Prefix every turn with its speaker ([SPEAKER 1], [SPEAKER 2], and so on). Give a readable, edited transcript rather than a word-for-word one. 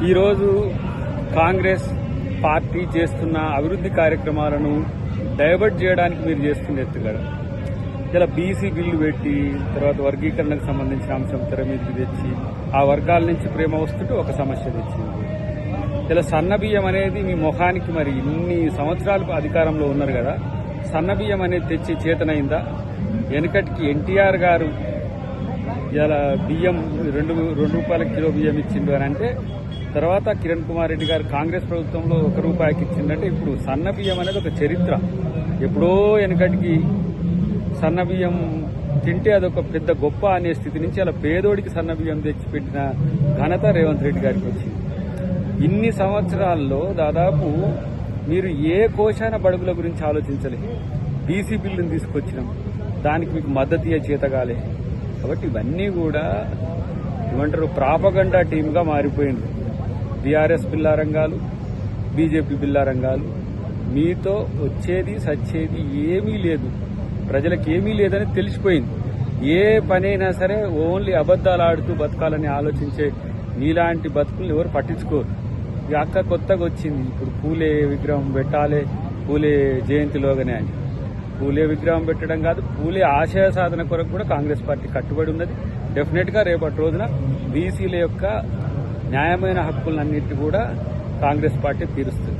[SPEAKER 1] ఈరోజు కాంగ్రెస్ పార్టీ చేస్తున్న అభివృద్ధి కార్యక్రమాలను డైవర్ట్ చేయడానికి మీరు చేస్తున్న ఎత్తుగడ ఇలా బీసీ బిల్లు పెట్టి తర్వాత వర్గీకరణకు సంబంధించిన అంశం తెర మీదకి తెచ్చి ఆ వర్గాల నుంచి ప్రేమ వస్తుంటే ఒక సమస్య తెచ్చింది. ఇలా సన్నబియ్యం అనేది మీ ముఖానికి మరి ఇన్ని సంవత్సరాలు అధికారంలో ఉన్నారు కదా, సన్నబియ్యం అనేది తెచ్చి చేతనైందా? వెనకటికి ఎన్టీఆర్ గారు ఇలా బియ్యం ₹2 కిలో బియ్యం ఇచ్చిండు అని అంటే, తర్వాత కిరణ్ కుమార్ రెడ్డి గారు కాంగ్రెస్ ప్రభుత్వంలో ₹1 ఇచ్చిందంటే ఇప్పుడు సన్న బియ్యం అనేది ఒక చరిత్ర. ఎప్పుడో వెనకటికి సన్న బియ్యం తింటే అదొక పెద్ద గొప్ప అనే స్థితి నుంచి అలా పేదోడికి సన్న బియ్యం తెచ్చిపెట్టిన ఘనత రేవంత్ రెడ్డి గారికి వచ్చింది. ఇన్ని సంవత్సరాల్లో దాదాపు మీరు ఏ కోశాన బడుగుల గురించి ఆలోచించలేదు. బీసీ బిల్లును తీసుకొచ్చినాం, దానికి మీకు మద్దతు చేతగాలే. కాబట్టి ఇవన్నీ కూడా ఏమంటారు, ప్రాపగండా టీమ్గా మారిపోయింది. బీఆర్ఎస్ బిల్లారంగాలు, బీజేపీ బిల్లారంగాలు. మీతో వచ్చేది సచ్చేది ఏమీ లేదు, ప్రజలకు ఏమీ లేదని తెలిసిపోయింది. ఏ పనైనా సరే ఓన్లీ అబద్దాలు ఆడుతూ బతకాలని ఆలోచించే మీలాంటి బతుకులను ఎవరు పట్టించుకోరు. ఈ అక్క కొత్తగా వచ్చింది, ఇప్పుడు పూలే విగ్రహం పెట్టాలి, పూలే జయంతిలోగానే అని. పూలే విగ్రహం పెట్టడం కాదు, పూలే ఆశయ సాధన కొరకు కూడా కాంగ్రెస్ పార్టీ కట్టుబడి ఉన్నది. డెఫినెట్గా రేపటి రోజున బీసీల యొక్క న్యాయమైన హక్కులన్నింటినీ కూడా కాంగ్రెస్ పార్టీ తీరుస్తుంది.